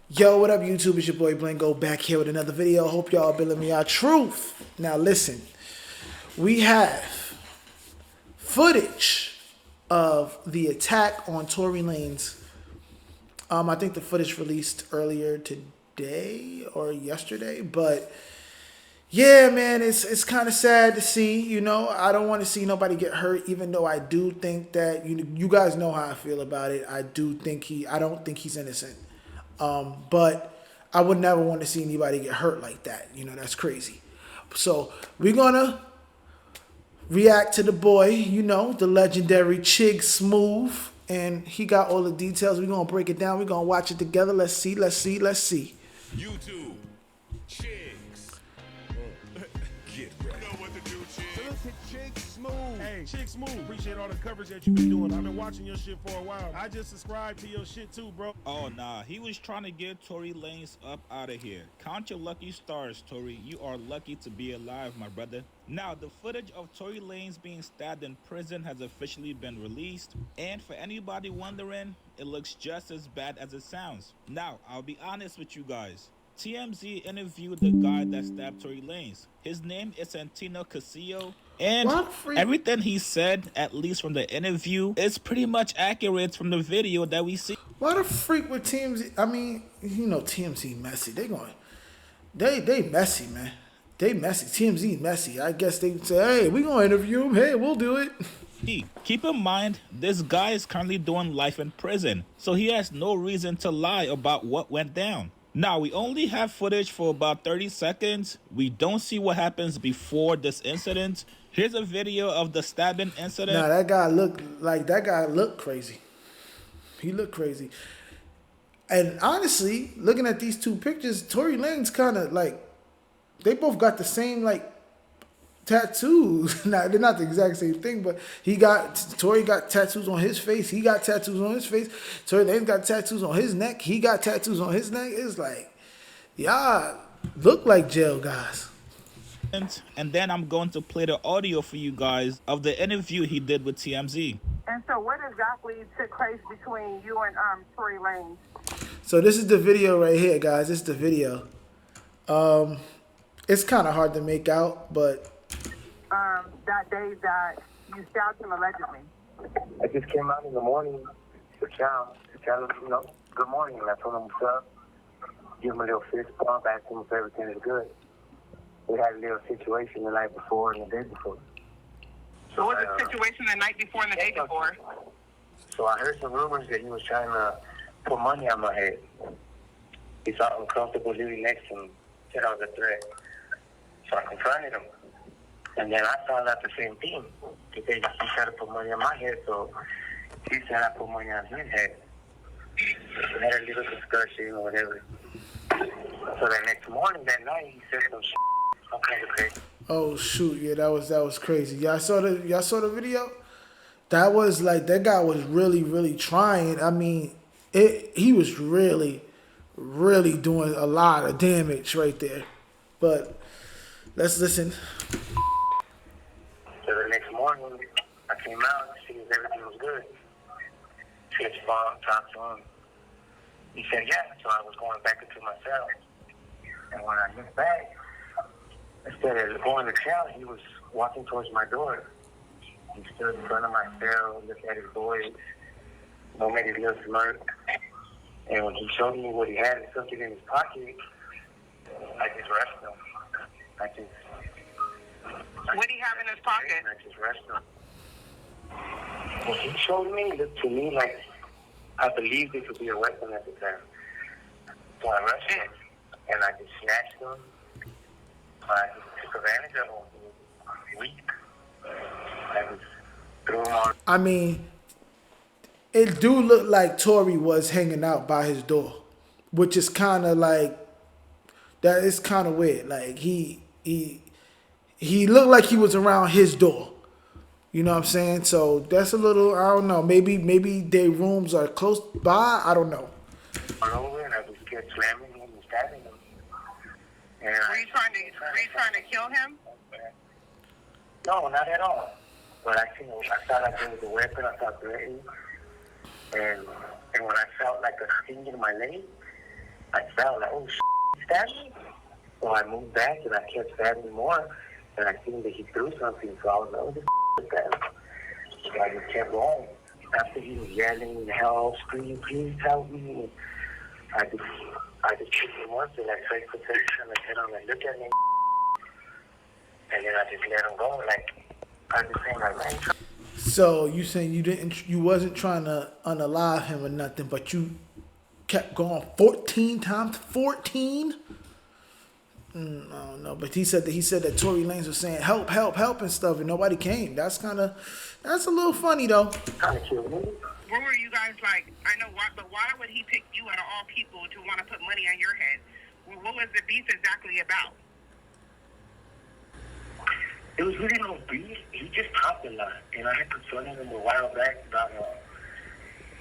Yo, what up, YouTube? It's your boy Blanco back here with another video. Hope y'all been letting me out truth. Now, listen, we have footage of the attack on Tory Lanez. I think the footage released earlier today or yesterday, but yeah, man, it's kind of sad to see. You know, I don't want to see nobody get hurt, even though I do think that you guys know how I feel about it. I don't think he's innocent. But I would never want to see anybody get hurt like that. You know, that's crazy. So we're gonna react to the boy, you know, the legendary Chig Smooth, and he got all the details. We're gonna break it down. We're gonna watch it together. Let's see. YouTube, chicks. Get ready. You know what to do, chicks. Chick Smooth. Hey, Chick Smooth. Appreciate all the coverage that you been doing. I've been watching your shit for a while. I just subscribed to your shit too, bro. Oh, nah. He was trying to get Tory Lanez up out of here. Count your lucky stars, Tory. You are lucky to be alive, my brother. Now, the footage of Tory Lanez being stabbed in prison has officially been released. And for anybody wondering, it looks just as bad as it sounds. Now, I'll be honest with you guys. TMZ interviewed the guy that stabbed Tory Lanez. His name is Santino Casillo. And everything he said, at least from the interview, is pretty much accurate from the video that we see. Why the freak with TMZ? I mean, you know, TMZ messy. They messy, man. They messy. TMZ messy. I guess they say, hey, we gonna interview him. Hey, we'll do it. Keep in mind, this guy is currently doing life in prison, so he has no reason to lie about what went down. Now, we only have footage for about 30 seconds. We don't see what happens before this incident. Here's a video of the stabbing incident. Nah, that guy looked crazy. He looked crazy. And honestly, looking at these two pictures, Tory Lanez kind of like, they both got the same like tattoos. Now, they're not the exact same thing, but Tory got tattoos on his face. He got tattoos on his face. Tory Lanez got tattoos on his neck. He got tattoos on his neck. It's like, y'all look like jail guys. And then I'm going to play the audio for you guys of the interview he did with TMZ. And so what exactly took place between you and Tory Lanez? So this is the video right here, guys. This is the video. It's kind of hard to make out, but That day that you stabbed him allegedly. I just came out in the morning to tell him, you know, good morning. And I told him what's up. Give him a little fist bump, ask him if everything is good. We had a little situation the night before and the day before. So what was the situation the night before and the day before? So I heard some rumors that he was trying to put money on my head. He felt uncomfortable living next to him. Said I was a threat. So I confronted him. And then I found out the same thing. He tried to put money on my head, so he said I put money on his head. We had a little discussion or whatever. So the next morning, that night, he said some shit. Some kind of crazy. oh shoot, yeah, that was crazy. Y'all saw the video? That was like, that guy was really trying. I mean, he was really doing a lot of damage right there. But let's listen. So the next morning, I came out to see if everything was good. Fist bump, talked to him. He said, yeah. So I was going back into my cell. And when I looked back, instead of going to cell, he was walking towards my door. He stood in front of my cell, looked at his boys, made a little smirk. And when he showed me what he had and something in his pocket, I just rushed him. What do you have in his pocket? I just rushed him. What he showed me looked to me like I believed it could be a weapon at the time. So I rushed him, and I just snatched him. I just took advantage of him. He was weak. I just threw him on. I mean, it do look like Tory was hanging out by his door, which is kind of like, that is kind of weird. Like he looked like he was around his door. You know what I'm saying? So that's a little, I don't know. Maybe their rooms are close by. I don't know. Over, and I just kept slamming him and stabbing him. And Were you trying to kill him? No, not at all. But I thought I was a weapon. I thought threatening. And when I felt like a sting in my leg, I fell, like, oh, he stabbed me? So I moved back, and I kept stabbing more, and I seen that he threw something, so I was like, oh, this is that. So I just kept going. After he was yelling, help, screaming, please help me. I just picked him up and like face protection and said, I'm like, look at me. And then I just let him go. Like, I just saying, like, man. So you saying you wasn't trying to unalive him or nothing, but you kept going 14 times? 14? I don't know, but he said that Tory Lanez was saying help, help, help and stuff, and nobody came. That's a little funny though. Kind of killed me. What were you guys like? I know why, but why would he pick you out of all people to want to put money on your head? Well, what was the beef exactly about? It was really no beef. He just talked a lot. And I had confronted him a while back about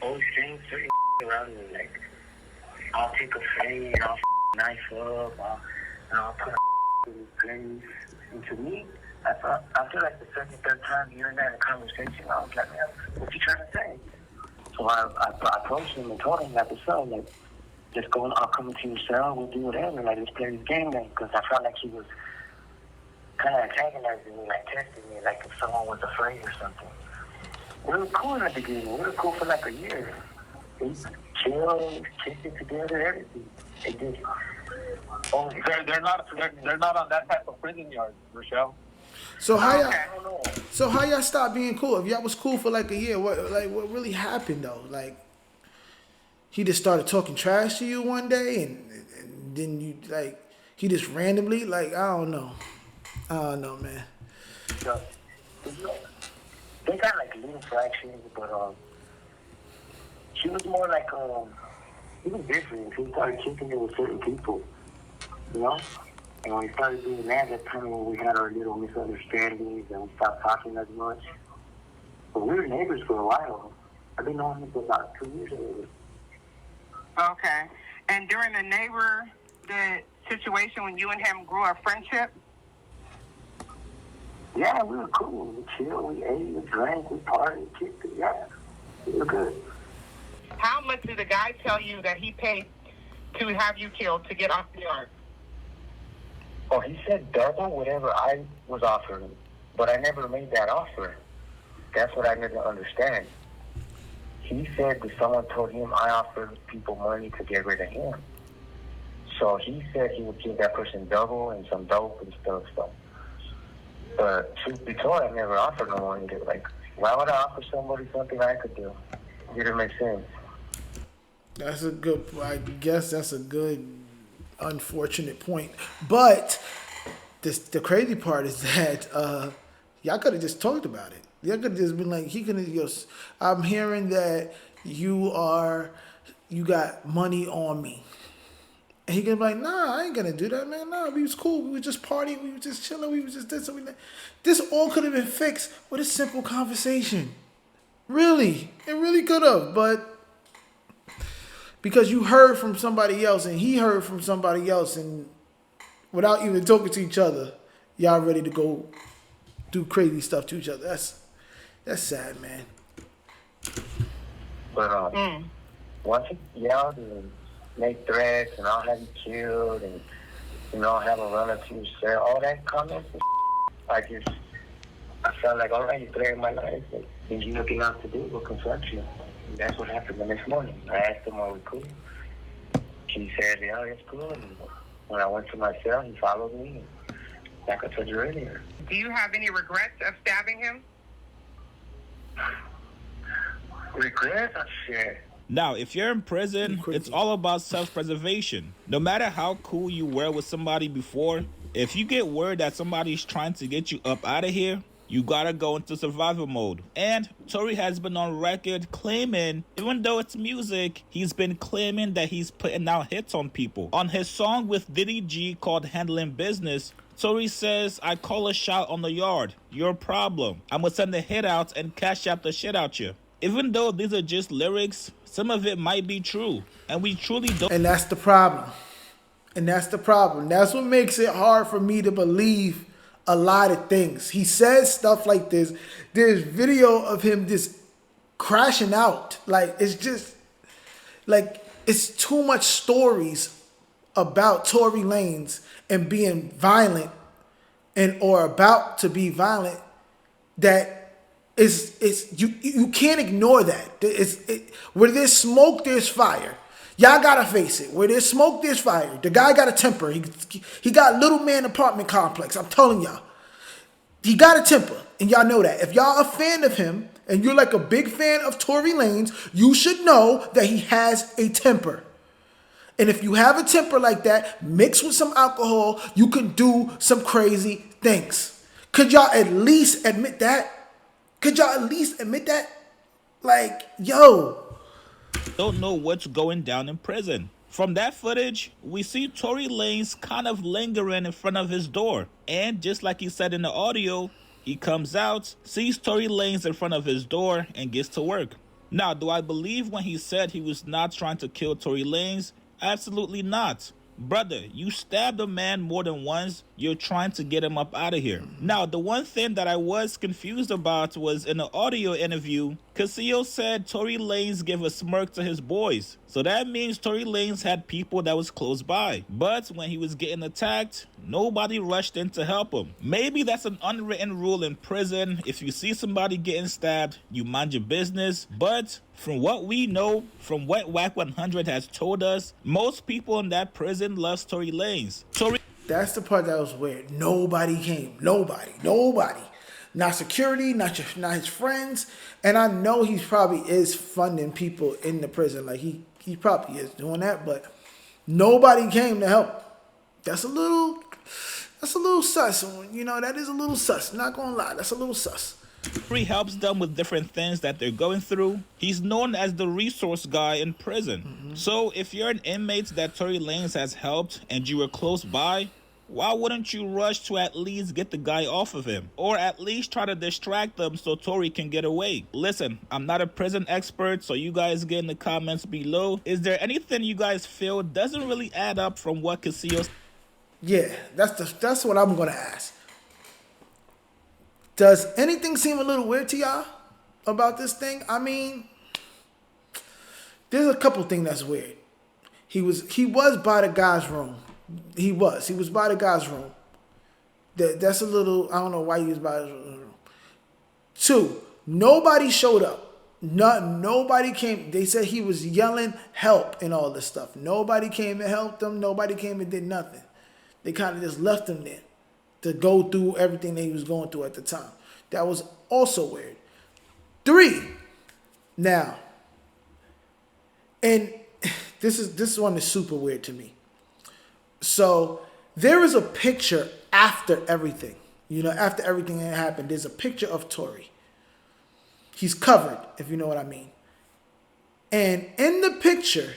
always saying certain around me. Like, I'll take a fade, I'll knife up, I'll put a in his place. And to me, after like the second, third time hearing that in a conversation, I was like, man, what you trying to say? So I approached him and told him, like, what's up? Like, just go, I'll come into your cell, we'll do whatever. Like, let's play this game then. Because I felt like he was kind of antagonizing me, like testing me, like if someone was afraid or something. We were cool in the beginning. We were cool for like a year. We chilled, kicked it together, everything. It just, They're not on that type of prison yard, Rochelle. So how y'all stopped being cool? If y'all was cool for like a year, what really happened though? Like, he just started talking trash to you one day, and then you like he just randomly like I don't know, man. so, they got like little fractions, but she was more like he was different. He started kicking it with certain people, you know. And when we started doing that, that's kind of when we had our little misunderstandings and we stopped talking as much. But we were neighbors for a while. I've been knowing him for about 2 years already. Okay. And during the situation when you and him grew a friendship? Yeah, we were cool. We chilled, we ate, we drank, we partied, kicked it. Yeah, we were good. How much did the guy tell you that he paid to have you killed to get off the yard? Oh, he said double whatever I was offering, but I never made that offer. That's what I didn't understand. He said that someone told him I offered people money to get rid of him. So he said he would give that person double and some dope and stuff. But truth be told, I never offered no money. Like, why would I offer somebody something I could do? It didn't make sense. I guess that's a good, unfortunate point. But the crazy part is that y'all could have just talked about it. Y'all could have just been like, he could have just, I'm hearing that you got money on me. And he could be like, nah, I ain't gonna do that, man. Nah, we was cool. We was just partying. We was just chilling. We was just this and that. This all could have been fixed with a simple conversation. Really. It really could have. But because you heard from somebody else and he heard from somebody else, and without even talking to each other, y'all ready to go do crazy stuff to each other. That's sad, man. But once he yelled and made threats and I'll have you killed and, you know, have a run up to your cell, all that comments and I felt like, all right, you threatened my life. Like, did you nothing else to do but confront you? And that's what happened the next morning. I asked him, are we cool? He said, yeah, it's cool. And when I went to my cell, he followed me. And like I told you earlier. Do you have any regrets of stabbing him? Regrets? Oh, shit. Now, if you're in prison, it's all about self-preservation. No matter how cool you were with somebody before, if you get word that somebody's trying to get you up out of here, you gotta go into survival mode. And Tory has been on record claiming, even though it's music, he's been claiming that he's putting out hits on people. On his song with Diddy G called Handling Business, Tory says, I call a shot on the yard. Your problem. I'ma send the hit out and cash out the shit out you. Even though these are just lyrics, some of it might be true. And we truly don't. And that's the problem. That's what makes it hard for me to believe a lot of things. He says stuff like this. There's video of him just crashing out. Like, it's just, like, it's too much stories about Tory Lanez and being violent and or about to be violent that is you can't ignore that. Where there's smoke, there's fire. Y'all gotta face it. Where there's smoke, there's fire. The guy got a temper. He got little man apartment complex. I'm telling y'all. He got a temper. And y'all know that. If y'all a fan of him and you're like a big fan of Tory Lanez, you should know that he has a temper. And if you have a temper like that, mixed with some alcohol, you can do some crazy things. Could y'all at least admit that? Could y'all at least admit that? Like, yo. Don't know what's going down in prison. From that footage, we see Tory Lanez kind of lingering in front of his door. And just like he said in the audio, he comes out, sees Tory Lanez in front of his door, and gets to work. Now, do I believe when he said he was not trying to kill Tory Lanez? Absolutely not. Brother, you stabbed a man more than once. You're trying to get him up out of here. Now, the one thing that I was confused about was in the audio interview, Castillo said Tory Lanez gave a smirk to his boys. So that means Tory Lanez had people that was close by. But when he was getting attacked, nobody rushed in to help him. Maybe that's an unwritten rule in prison. If you see somebody getting stabbed, you mind your business. But from what we know, from what WAC 100 has told us, most people in that prison love Tory Lanez. That's the part that was weird. Nobody came. Nobody. Not security, not his friends. And I know he probably is funding people in the prison. Like he probably is doing that, but nobody came to help. That's a little sus. You know, that is a little sus. Not gonna lie, that's a little sus. Tory helps them with different things that they're going through. He's known as the resource guy in prison. So if you're an inmate that Tory Lanez has helped and you were close by, why wouldn't you rush to at least get the guy off of him? Or at least try to distract them so Tory can get away? Listen, I'm not a prison expert, so you guys get in the comments below. Is there anything you guys feel doesn't really add up from what Castillo said? Yeah, that's what I'm gonna ask. Does anything seem a little weird to y'all about this thing? I mean, there's a couple things that's weird. He was by the guy's room. He was by the guy's room. That's a little, I don't know why he was by his room. 2, nobody showed up. Nobody came. They said he was yelling help and all this stuff. Nobody came and helped him. Nobody came and did nothing. They kind of just left him there to go through everything that he was going through at the time. That was also weird. 3, now, and this one is super weird to me. So there is a picture after everything. You know, after everything that happened, there's a picture of Tory. He's covered, if you know what I mean. And in the picture,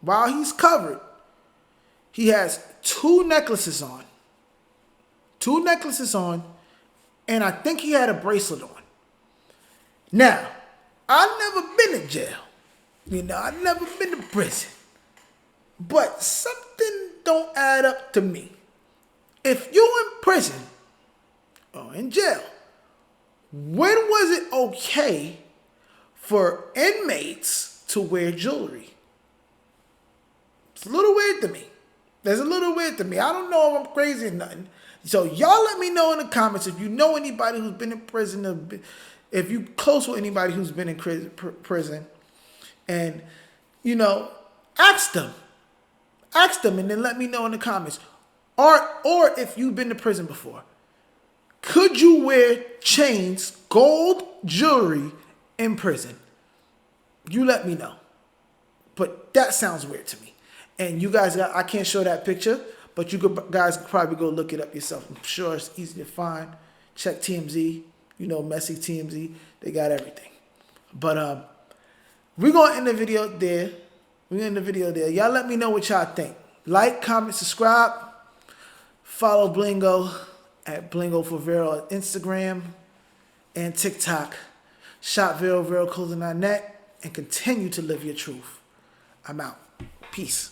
while he's covered, he has 2 necklaces on. 2 necklaces on, and I think he had a bracelet on. Now, I've never been in jail. You know, I've never been to prison. But something don't add up to me. If you in prison or in jail, when was it okay for inmates to wear jewelry? It's a little weird to me. That's a little weird to me. I don't know if I'm crazy or nothing. So y'all let me know in the comments if you know anybody who's been in prison, if you close with anybody who's been in prison, and, you know, ask them. Ask them and then let me know in the comments. Or if you've been to prison before, could you wear chains, gold jewelry in prison? You let me know. But that sounds weird to me. And you guys, I can't show that picture, but you guys could probably go look it up yourself. I'm sure it's easy to find. Check TMZ. You know, Messy TMZ. They got everything. But we're going to end the video there. Y'all let me know what y'all think. Like, comment, subscribe. Follow Blingo at Blingo for Vero on Instagram and TikTok. Shop VeroClothing.net and continue to live your truth. I'm out. Peace.